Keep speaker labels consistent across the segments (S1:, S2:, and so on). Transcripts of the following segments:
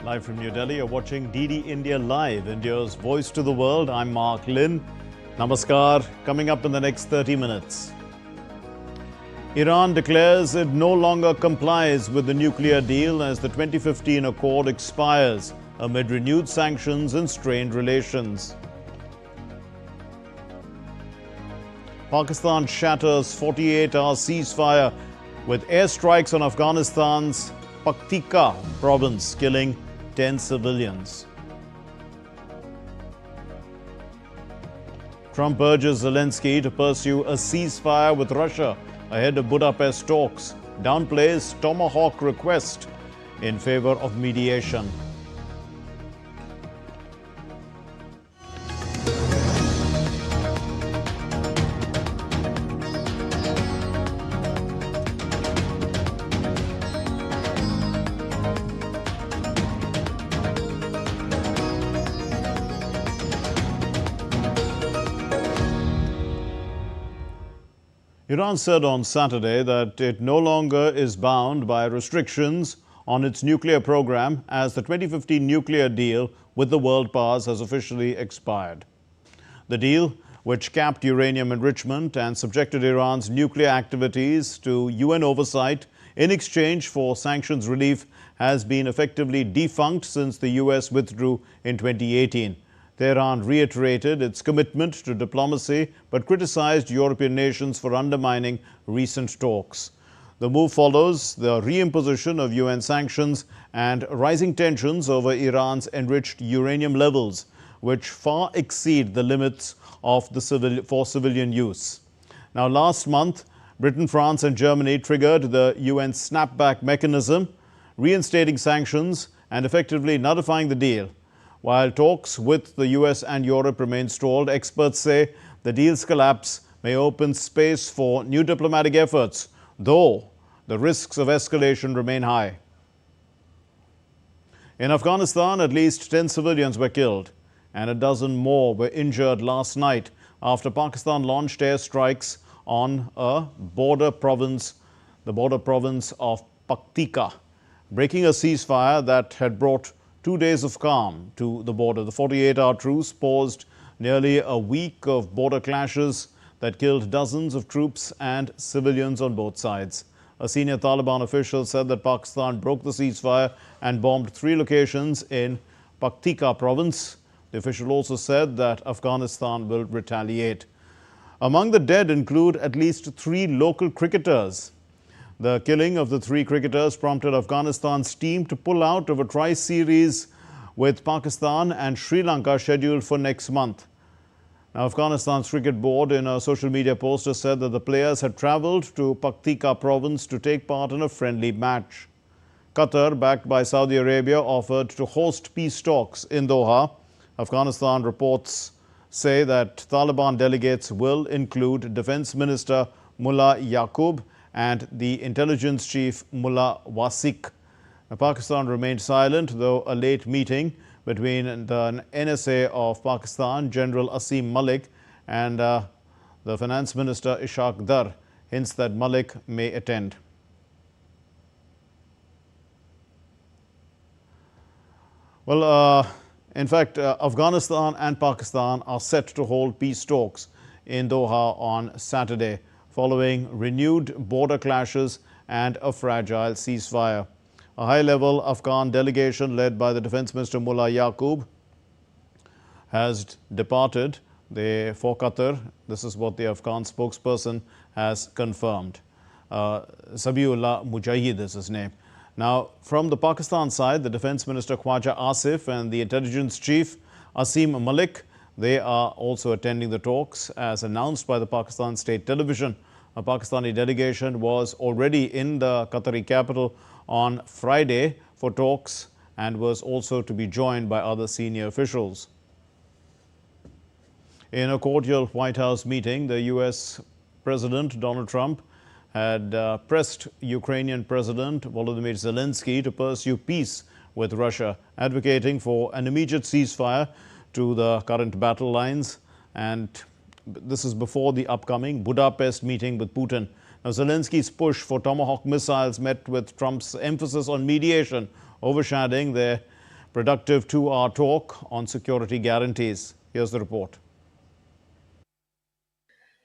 S1: Live from New Delhi, you're watching DD India Live, India's voice to the world. I'm Mark Lynn. Namaskar. Coming up in the next 30 minutes. Iran declares it no longer complies with the nuclear deal as the 2015 accord expires amid renewed sanctions and strained relations. Pakistan shatters 48-hour ceasefire with airstrikes on Afghanistan's Paktika province, killing 10 civilians. Trump urges Zelenskyy to pursue a ceasefire with Russia ahead of Budapest talks, downplays Tomahawk request in favor of mediation. Iran said on Saturday that it no longer is bound by restrictions on its nuclear program as the 2015 nuclear deal with the world powers has officially expired. The deal, which capped uranium enrichment and subjected Iran's nuclear activities to UN oversight in exchange for sanctions relief, has been effectively defunct since the US withdrew in 2018. Tehran reiterated its commitment to diplomacy but criticized European nations for undermining recent talks. The move follows the reimposition of UN sanctions and rising tensions over Iran's enriched uranium levels, which far exceed the limits of for civilian use. Now, last month, Britain, France and Germany triggered the UN snapback mechanism, reinstating sanctions and effectively nullifying the deal. While talks with the US and Europe remain stalled, experts say the deal's collapse may open space for new diplomatic efforts, though the risks of escalation remain high. In Afghanistan, at least 10 civilians were killed and a dozen more were injured last night after Pakistan launched airstrikes on the border province of Paktika, breaking a ceasefire that had brought 2 days of calm to the border. The 48-hour truce paused nearly a week of border clashes that killed dozens of troops and civilians on both sides. A senior Taliban official said that Pakistan broke the ceasefire and bombed 3 locations in Paktika province. The official also said that Afghanistan will retaliate. Among the dead include at least 3 local cricketers. The killing of the 3 cricketers prompted Afghanistan's team to pull out of a tri-series with Pakistan and Sri Lanka scheduled for next month. Now, Afghanistan's cricket board in a social media post has said that the players had travelled to Paktika province to take part in a friendly match. Qatar, backed by Saudi Arabia, offered to host peace talks in Doha. Afghanistan reports say that Taliban delegates will include Defence Minister Mullah Yaqub and the intelligence chief Mullah Wasik. Now, Pakistan remained silent, though a late meeting between the NSA of Pakistan, General Asim Malik, and the Finance Minister Ishaq Dar hints that Malik may attend. Well, in fact, Afghanistan and Pakistan are set to hold peace talks in Doha on Saturday, following renewed border clashes and a fragile ceasefire. A high-level Afghan delegation led by the Defence Minister Mullah Yaqub has departed for Qatar. This is what the Afghan spokesperson has confirmed. Sabiullah Mujahid is his name. Now, from the Pakistan side, the Defence Minister Khwaja Asif and the Intelligence Chief Asim Malik, they are also attending the talks, as announced by the Pakistan State Television. A Pakistani delegation was already in the Qatari capital on Friday for talks and was also to be joined by other senior officials. In a cordial White House meeting, the US President Donald Trump had pressed Ukrainian President Volodymyr Zelenskyy to pursue peace with Russia, advocating for an immediate ceasefire to the current battle lines, and this is before the upcoming Budapest meeting with Putin. Now, Zelensky's push for Tomahawk missiles met with Trump's emphasis on mediation, overshadowing their productive 2-hour talk on security guarantees. Here's the report.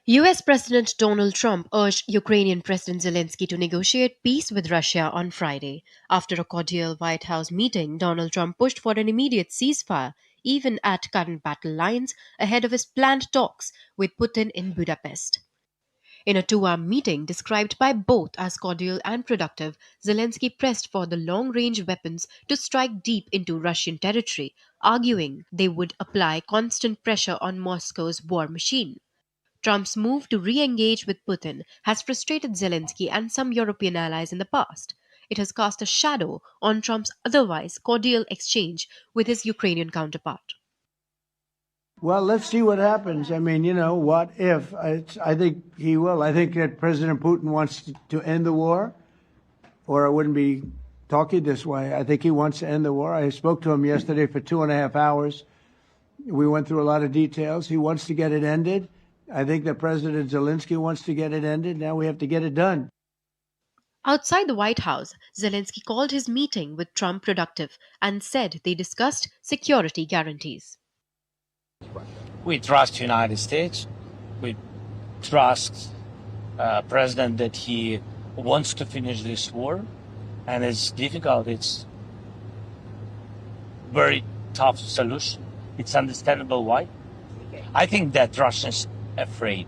S2: US President Donald Trump urged Ukrainian President Zelensky to negotiate peace with Russia on Friday. After a cordial White House meeting, Donald Trump pushed for an immediate ceasefire, even at current battle lines, ahead of his planned talks with Putin in Budapest. In a 2-hour meeting described by both as cordial and productive, Zelensky pressed for the long-range weapons to strike deep into Russian territory, arguing they would apply constant pressure on Moscow's war machine. Trump's move to re-engage with Putin has frustrated Zelensky and some European allies in the past. It has cast a shadow on Trump's otherwise cordial exchange with his Ukrainian counterpart.
S3: Well, let's see what happens. I mean, what if? I think he will. I think that President Putin wants to end the war, or I wouldn't be talking this way. I think he wants to end the war. I spoke to him yesterday for 2.5 hours. We went through a lot of details. He wants to get it ended. I think that President Zelensky wants to get it ended. Now we have to get it done.
S2: Outside the White House, Zelensky called his meeting with Trump productive and said they discussed security guarantees.
S4: We trust the United States. We trust President that he wants to finish this war, and it's difficult. It's very tough solution. It's understandable why. I think that Russians afraid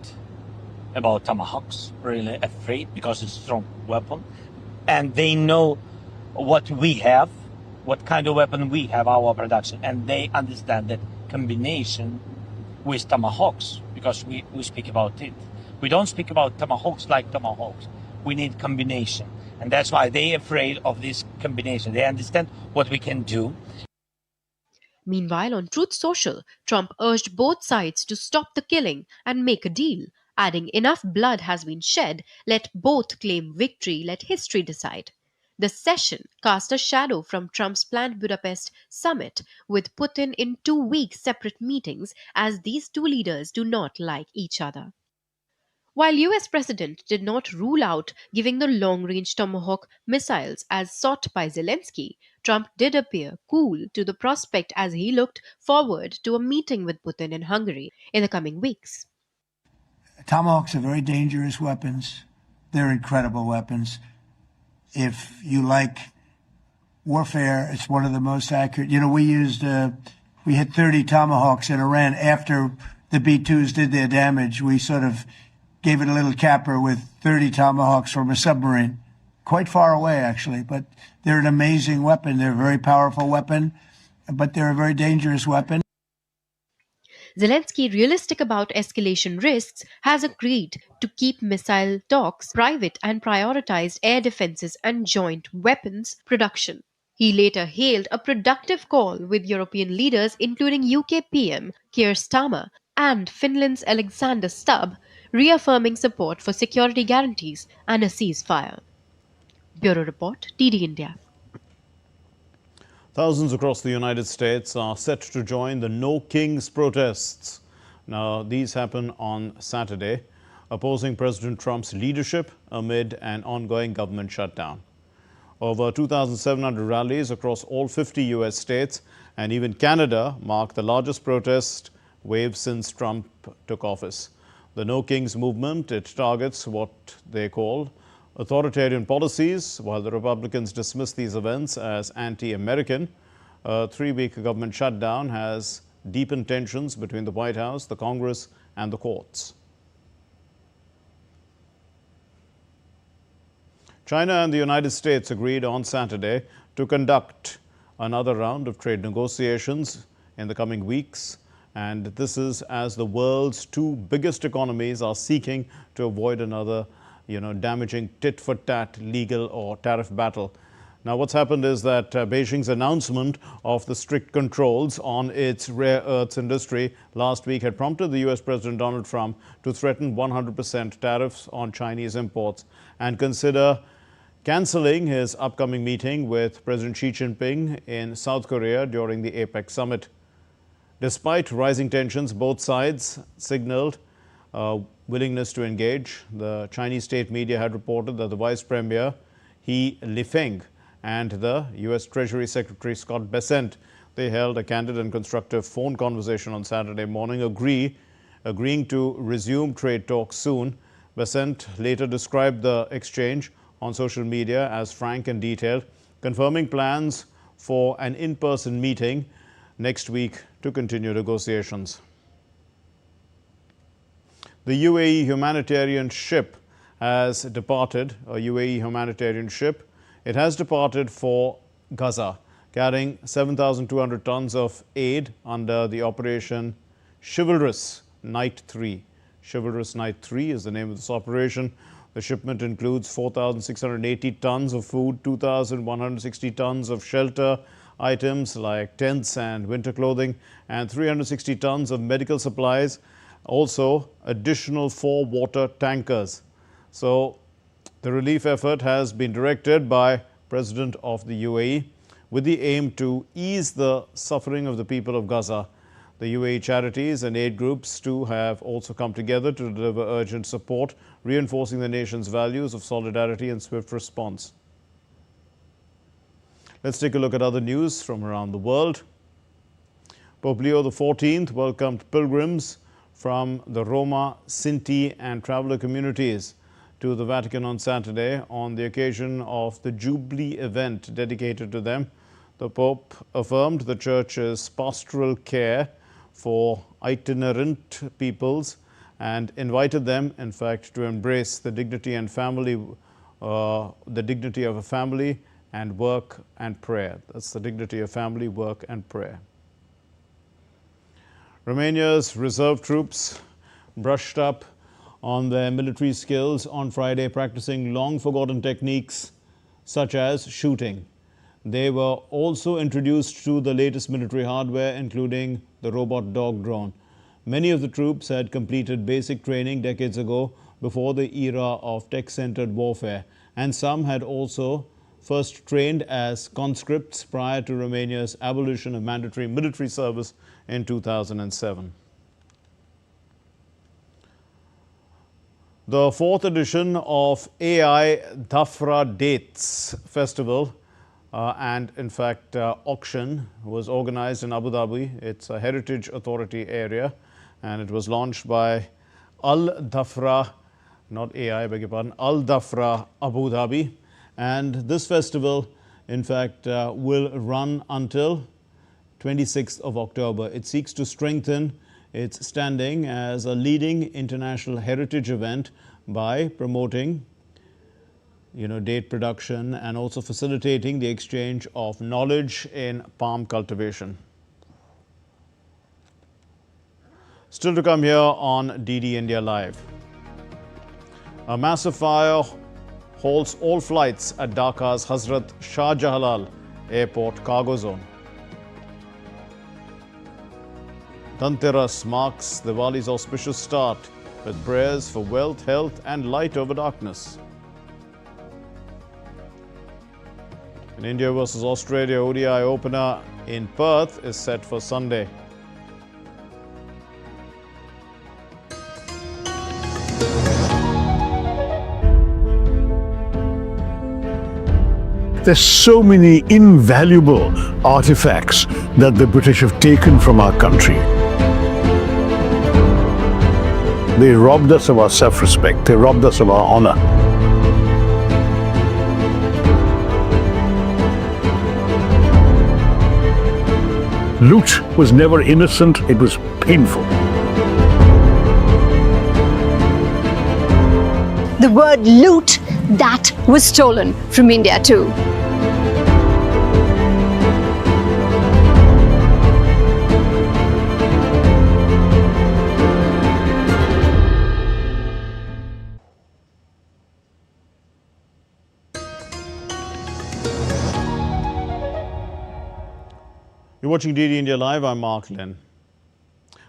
S4: about tomahawks, really afraid because it's a strong weapon, and they know what we have, what kind of weapon we have, our production, and they understand that combination with tomahawks, because we speak about it. We don't speak about tomahawks like tomahawks. We need combination, and that's why they're afraid of this combination. They understand what we can do.
S2: Meanwhile, on Truth Social, Trump urged both sides to stop the killing and make a deal, adding enough blood has been shed, let both claim victory, let history decide. The session cast a shadow from Trump's planned Budapest summit with Putin in 2 weeks separate meetings, as these two leaders do not like each other. While US President did not rule out giving the long-range Tomahawk missiles as sought by Zelensky, Trump did appear cool to the prospect as he looked forward to a meeting with Putin in Hungary in the coming weeks.
S3: Tomahawks are very dangerous weapons. They're incredible weapons. If you like warfare, it's one of the most accurate. We hit 30 Tomahawks in Iran after the B-2s did their damage. We sort of gave it a little capper with 30 Tomahawks from a submarine, quite far away, actually. But they're an amazing weapon. They're a very powerful weapon, but they're a very dangerous weapon.
S2: Zelensky, realistic about escalation risks, has agreed to keep missile talks private and prioritized air defenses and joint weapons production. He later hailed a productive call with European leaders, including UK PM Keir Starmer and Finland's Alexander Stubb, reaffirming support for security guarantees and a ceasefire. Bureau Report, TD India.
S1: Thousands across the United States are set to join the No Kings protests. Now, these happen on Saturday, opposing President Trump's leadership amid an ongoing government shutdown. Over 2,700 rallies across all 50 U.S. states and even Canada mark the largest protest wave since Trump took office. The No Kings movement, it targets what they call authoritarian policies, while the Republicans dismiss these events as anti-American. A 3-week government shutdown has deepened tensions between the White House, the Congress, and the courts. China and the United States agreed on Saturday to conduct another round of trade negotiations in the coming weeks. And this is as the world's two biggest economies are seeking to avoid another damaging tit-for-tat legal or tariff battle. Now, what's happened is that Beijing's announcement of the strict controls on its rare earths industry last week had prompted the U.S. President Donald Trump to threaten 100% tariffs on Chinese imports and consider canceling his upcoming meeting with President Xi Jinping in South Korea during the APEC summit. Despite rising tensions, both sides signaled willingness to engage. The Chinese state media had reported that the Vice Premier, He Lifeng, and the U.S. Treasury Secretary Scott Bessent. They held a candid and constructive phone conversation on Saturday morning, agreeing to resume trade talks soon. Bessent later described the exchange on social media as frank and detailed, confirming plans for an in-person meeting next week to continue negotiations. The UAE humanitarian ship has departed, a UAE humanitarian ship. It has departed for Gaza, carrying 7,200 tons of aid under the Operation Chivalrous Night 3. Chivalrous Night 3 is the name of this operation. The shipment includes 4,680 tons of food, 2,160 tons of shelter items like tents and winter clothing, and 360 tons of medical supplies. Also, additional 4 water tankers. So, the relief effort has been directed by President of the UAE with the aim to ease the suffering of the people of Gaza. The UAE charities and aid groups too have also come together to deliver urgent support, reinforcing the nation's values of solidarity and swift response. Let's take a look at other news from around the world. Pope Leo XIV welcomed pilgrims from the Roma, Sinti and traveler communities to the Vatican on Saturday on the occasion of the Jubilee event dedicated to them. The Pope affirmed the Church's pastoral care for itinerant peoples and invited them, in fact, to embrace the dignity and family, the dignity of a family and work and prayer. That's the dignity of family, work and prayer. Romania's reserve troops brushed up on their military skills on Friday, practicing long-forgotten techniques such as shooting. They were also introduced to the latest military hardware, including the robot dog drone. Many of the troops had completed basic training decades ago, before the era of tech-centered warfare, and some had also first trained as conscripts prior to Romania's abolition of mandatory military service in 2007. The 4th edition of AI Dhafra Dates Festival and in fact auction was organized in Abu Dhabi. It's a heritage authority area and it was launched by Al Dhafra, not AI, I beg your pardon, Al Dhafra Abu Dhabi. And this festival in fact will run until 26th of October. It seeks to strengthen its standing as a leading international heritage event by promoting date production and also facilitating the exchange of knowledge in palm cultivation. Still to come here on DD India Live. A massive fire halts all flights at Dhaka's Hazrat Shah Jahalal Airport cargo zone. Dhanteras marks Diwali's auspicious start with prayers for wealth, health and light over darkness. In India versus Australia ODI opener in Perth is set for Sunday.
S5: There's so many invaluable artifacts that the British have taken from our country. They robbed us of our self-respect. They robbed us of our honor. Loot was never innocent. It was painful.
S6: The word loot, that was stolen from India too.
S1: You're watching DD India Live. I'm Mark Lynn.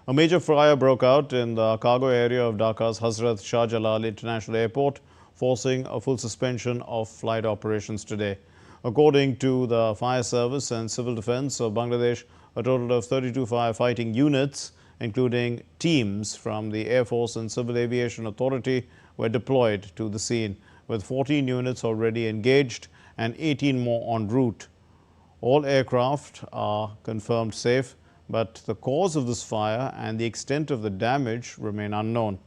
S1: A major fire broke out in the cargo area of Dhaka's Hazrat Shah Jalal International Airport, forcing a full suspension of flight operations today. According to the Fire Service and Civil Defence of Bangladesh, a total of 32 firefighting units, including teams from the Air Force and Civil Aviation Authority, were deployed to the scene, with 14 units already engaged and 18 more en route. All aircraft are confirmed safe, but the cause of this fire and the extent of the damage remain unknown.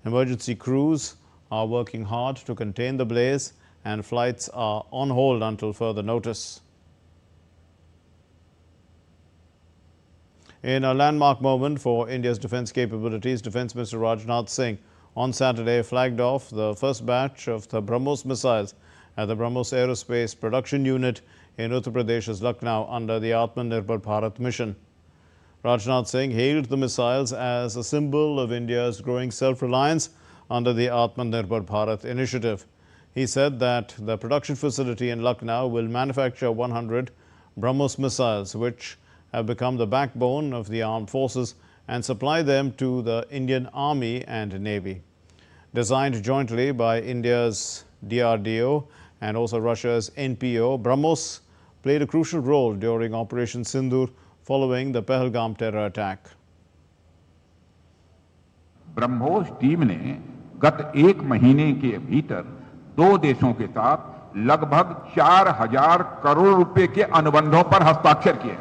S1: Emergency crews are working hard to contain the blaze, and flights are on hold until further notice. In a landmark moment for India's defence capabilities, Defence Minister Rajnath Singh on Saturday flagged off the first batch of the BrahMos missiles at the BrahMos Aerospace Production Unit in Uttar Pradesh's Lucknow under the Atmanirbhar Bharat mission. Rajnath Singh hailed the missiles as a symbol of India's growing self-reliance under the Atmanirbhar Bharat initiative. He said that the production facility in Lucknow will manufacture 100 BrahMos missiles, which have become the backbone of the armed forces, and supply them to the Indian Army and Navy. Designed jointly by India's DRDO and also Russia's NPO, BrahMos played a crucial role during Operation Sindoor following the Pahalgam terror attack.
S7: BrahMos team ने गत एक महीने के भीतर दो देशों के साथ लगभग 4000 करोड़ रुपए के अनुबंधों पर हस्ताक्षर किए।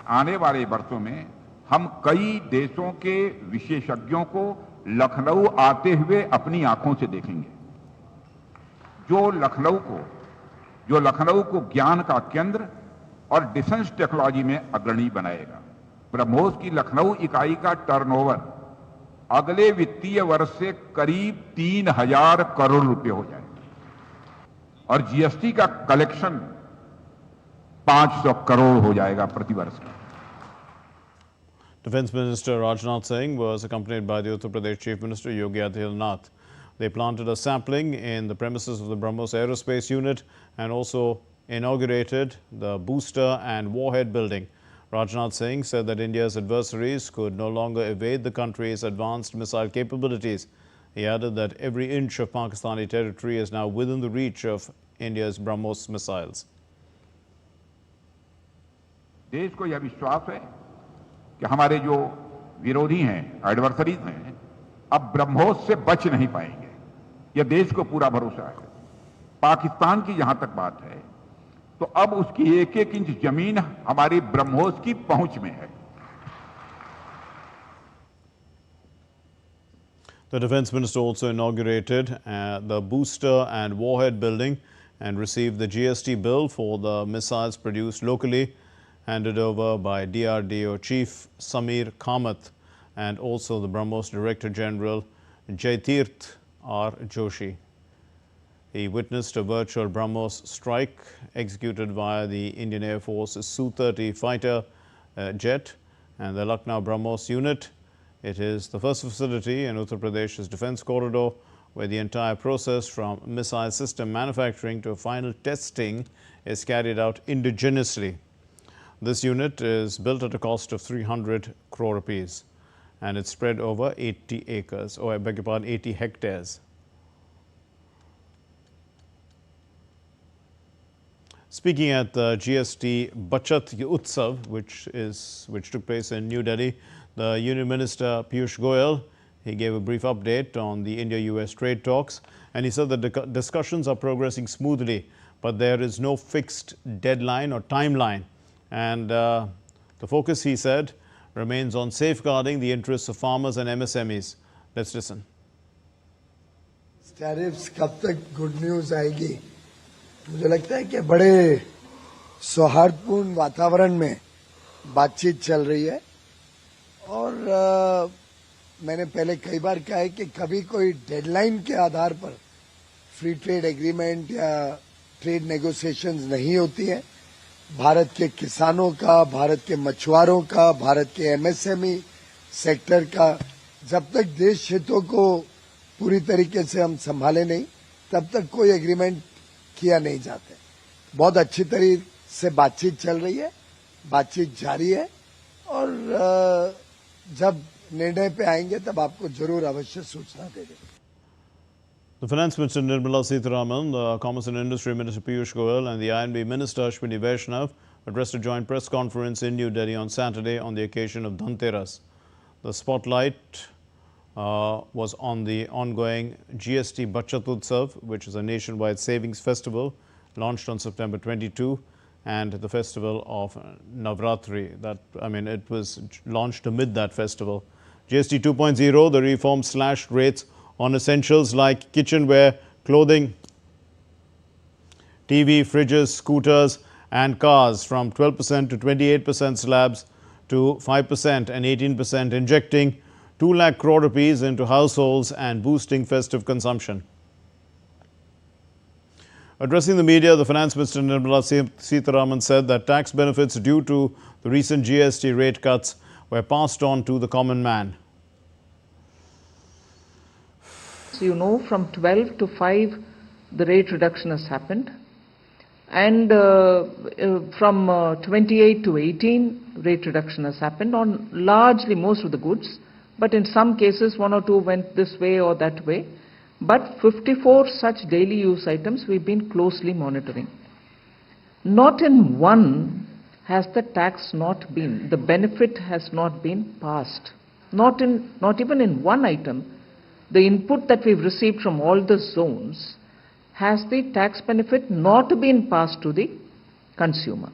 S7: आने वाले वर्षों में हम कई देशों के विशेषज्ञों को लखनऊ आते हुए अपनी आंखों से देखेंगे, जो लखनऊ को ज्ञान का केंद्र और डिफेंस टेक्नोलॉजी में अग्रणी बनाएगा। ब्रह्मोस की लखनऊ इकाई का टर्नओवर अगले वित्तीय वर्ष से करीब 3000 करोड़ रुपए हो जाएगा और जीएसटी का कलेक्शन 500 करोड़ हो जाएगा प्रतिवर्ष का।
S1: Defence Minister Rajnath Singh was accompanied by the Uttar Pradesh Chief Minister Yogi Adityanath. They planted a sapling in the premises of the BrahMos Aerospace Unit and also inaugurated the booster and warhead building. Rajnath Singh said that India's adversaries could no longer evade the country's advanced missile capabilities. He added that every inch of Pakistani territory is now within the reach of India's BrahMos missiles.
S7: देश को यह विश्वास है कि हमारे जो विरोधी हैं, एडवर्सरीज हैं, अब ब्रह्मोस से बच नहीं पाएंगे। यह देश को पूरा भरोसा है। पाकिस्तान की जहां तक बात है, तो अब उसकी एक एक इंच जमीन हमारी ब्रह्मोस की पहुंच में है।
S1: The Defence Minister also inaugurated the booster and warhead building and received the GST bill for the missiles produced locally, handed over by DRDO Chief Samir Kamath and also the BrahMos Director General Jaitirth R. Joshi. He witnessed a virtual BrahMos strike executed via the Indian Air Force Su-30 fighter jet and the Lucknow BrahMos unit. It is the first facility in Uttar Pradesh's defence corridor where the entire process from missile system manufacturing to final testing is carried out indigenously. This unit is built at a cost of 300 crore rupees and it's spread over 80 acres, or I beg your pardon, 80 hectares. Speaking at the GST Bachat Utsav, which took place in New Delhi, the Union Minister Piyush Goyal, he gave a brief update on the India-US trade talks, and he said that the discussions are progressing smoothly, but there is no fixed deadline or timeline. And the focus, he said, remains on safeguarding the interests of farmers and MSMEs. Let's listen.
S3: Tariffs कब तक good news आएगी? मुझे लगता है कि बड़े सौहार्दपूर्ण वातावरण में बातचीत चल रही है और मैंने पहले कई बार कहा है कि कभी कोई डेडलाइन के आधार पर फ्री ट्रेड एग्रीमेंट या ट्रेड नेगोशिएशंस नहीं होती है। भारत के किसानों का, भारत के मछुआरों का, भारत के एमएसएमई सेक्टर का जब तक देश हितों को पूरी तरीके से हम संभाले नहीं, तब तक कोई एग्रीमेंट किया नहीं जाता। बहुत अच्छी तरीके से बातचीत चल रही है, बातचीत जारी है और जब निर्णय पे आएंगे तब आपको जरूर अवश्य सूचना देंगे।
S1: The Finance Minister Nirmala Sitharaman, the Commerce and Industry Minister Piyush Goyal and the INB Minister Ashwini Vaishnav addressed a joint press conference in New Delhi on Saturday on the occasion of Dhanteras. The spotlight was on the ongoing GST Bachat Utsav, which is a nationwide savings festival launched on September 22, and the festival of Navratri. It was launched amid that festival. GST 2.0, the reform slashed rates on essentials like kitchenware, clothing, TV, fridges, scooters and cars from 12% to 28% slabs to 5% and 18%, injecting 2 lakh crore rupees into households and boosting festive consumption. Addressing the media, the Finance Minister Nirmala Sitharaman said that tax benefits due to the recent GST rate cuts were passed on to the common man.
S8: You know, from 12 to 5, the rate reduction has happened. And from 28 to 18, rate reduction has happened on largely most of the goods. But in some cases, 1 or 2 went this way or that way. But 54 such daily use items we've been closely monitoring. Not in one has the the benefit has not been passed. Not even in one item, the input that we've received from all the zones has the tax benefit not been passed to the consumer.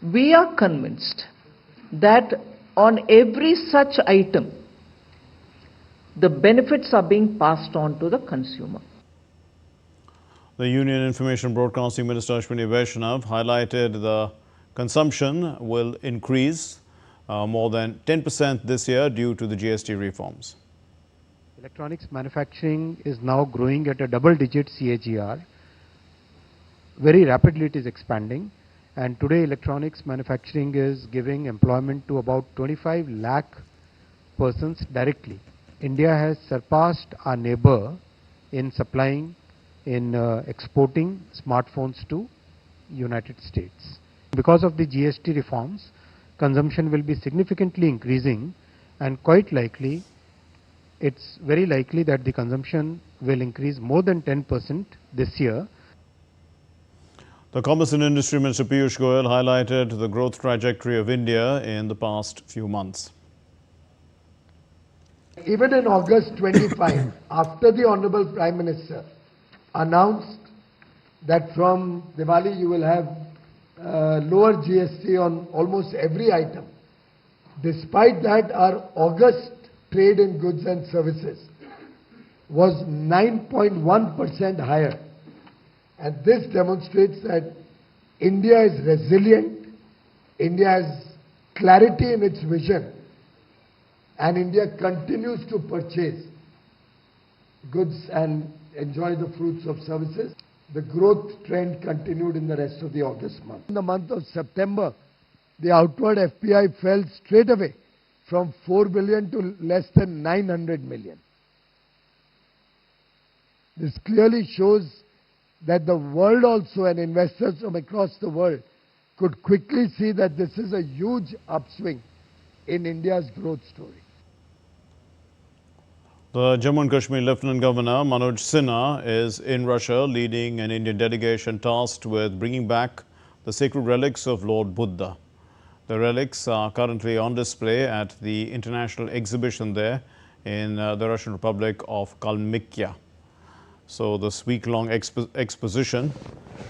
S8: We are convinced that on every such item, the benefits are being passed on to the consumer.
S1: The Union Information Broadcasting Minister Ashwini Vaishnav highlighted the consumption will increase more than 10% this year due to the GST reforms.
S9: Electronics manufacturing is now growing at a double-digit CAGR. Very rapidly it is expanding, and today electronics manufacturing is giving employment to about 25 lakh persons directly. India has surpassed our neighbor in supplying, in exporting smartphones to United States. Because of the GST reforms, consumption will be significantly increasing, and quite likely, it's very likely that the consumption will increase more than 10% this year.
S1: The Commerce and Industry Minister Piyush Goyal highlighted the growth trajectory of India in the past few months.
S3: Even in August 25, after the Honorable Prime Minister announced that from Diwali you will have lower GST on almost every item, despite that our August trade in goods and services was 9.1% higher. And this demonstrates that India is resilient, India has clarity in its vision, and India continues to purchase goods and enjoy the fruits of services. The growth trend continued in the rest of the August month. In the month of September, the outward FPI fell straight away from 4 billion to less than 900 million. This clearly shows that the world also and investors from across the world could quickly see that this is a huge upswing in India's growth story.
S1: The Jammu and Kashmir Lieutenant Governor Manoj Sinha is in Russia leading an Indian delegation tasked with bringing back the sacred relics of Lord Buddha. The relics are currently on display at the international exhibition there in the Russian Republic of Kalmykia. So this week-long exposition,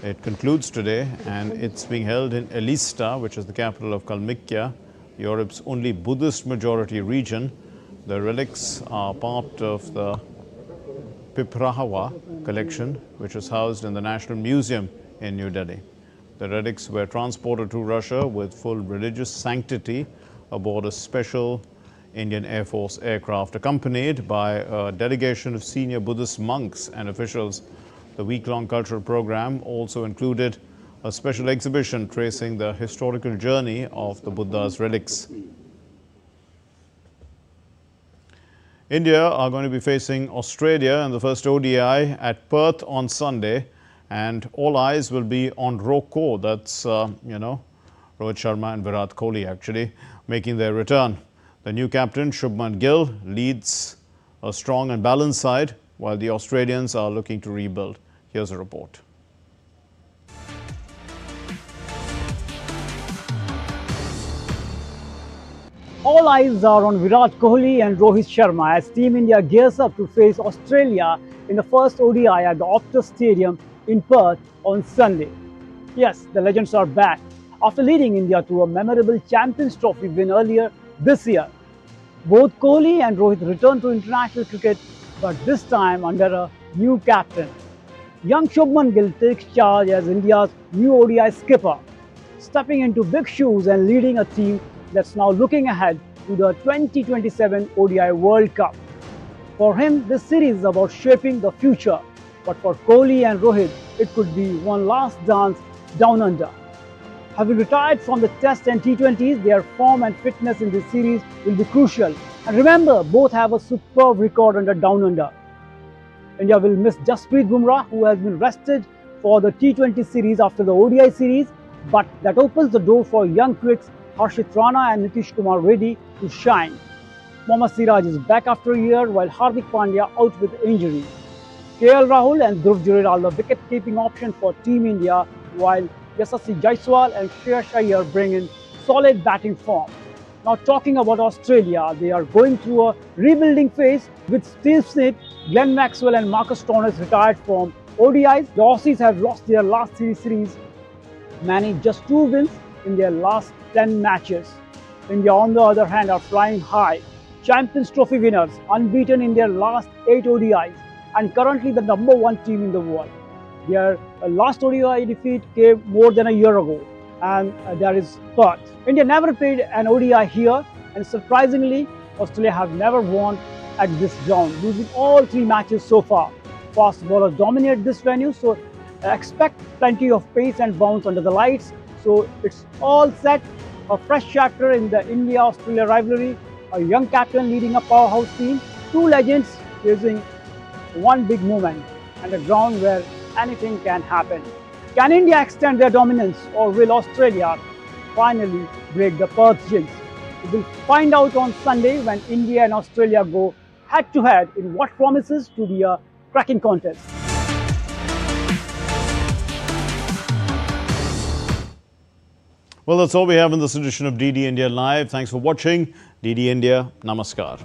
S1: it concludes today, and it's being held in Elista, which is the capital of Kalmykia, Europe's only Buddhist majority region. The relics are part of the Piprahawa collection, which is housed in the National Museum in New Delhi. The relics were transported to Russia with full religious sanctity aboard a special Indian Air Force aircraft, accompanied by a delegation of senior Buddhist monks and officials. The week-long cultural program also included a special exhibition tracing the historical journey of the Buddha's relics. India are going to be facing Australia in the first ODI at Perth on Sunday, and all eyes will be on ROCO. That's, Rohit Sharma and Virat Kohli actually making their return. The new captain, Shubman Gill, leads a strong and balanced side, while the Australians are looking to rebuild. Here's a report.
S10: All eyes are on Virat Kohli and Rohit Sharma as Team India gears up to face Australia in the first ODI at the Optus Stadium in Perth on Sunday. Yes, the legends are back after leading India to a memorable Champions Trophy win earlier this year. Both Kohli and Rohit returned to international cricket, but this time under a new captain. Young Shubman Gill takes charge as India's new ODI skipper, stepping into big shoes and leading a team that's now looking ahead to the 2027 ODI World Cup. For him, this series is about shaping the future, but for Kohli and Rohit, it could be one last dance down under. Having retired from the Test and T20s, their form and fitness in this series will be crucial. And remember, both have a superb record under down under. India will miss Jasprit Bumrah, who has been rested for the T20 series after the ODI series, but that opens the door for young quicks Harshit Rana and Nitish Kumar Reddy to shine. Mohammad Siraj is back after a year, while Hardik Pandya out with injury. KL Rahul and Dhruv Jured are the wicket-keeping option for Team India, while Yashasvi Jaiswal and Shreyas Iyer bring in solid batting form. Now talking about Australia, they are going through a rebuilding phase with Steve Smith, Glenn Maxwell and Marcus Stoinis retired from ODIs. The Aussies have lost their last series, managed just 2 wins in their last 10 matches. India on the other hand are flying high. Champions Trophy winners, unbeaten in their last 8 ODIs and currently the #1 team in the world. Their last ODI defeat came more than a year ago, and that is Perth. India never played an ODI here, and surprisingly, Australia have never won at this ground, losing all 3 matches so far. Fast bowlers dominate this venue, so expect plenty of pace and bounce under the lights. So it's all set. A fresh chapter in the India-Australia rivalry, a young captain leading a powerhouse team, 2 legends facing one big moment, and a ground where anything can happen. Can India extend their dominance, or will Australia finally break the Perth jinx? We will find out on Sunday when India and Australia go head-to-head in what promises to be a cracking contest.
S1: Well, that's all we have in this edition of DD India Live. Thanks for watching. DD India, Namaskar.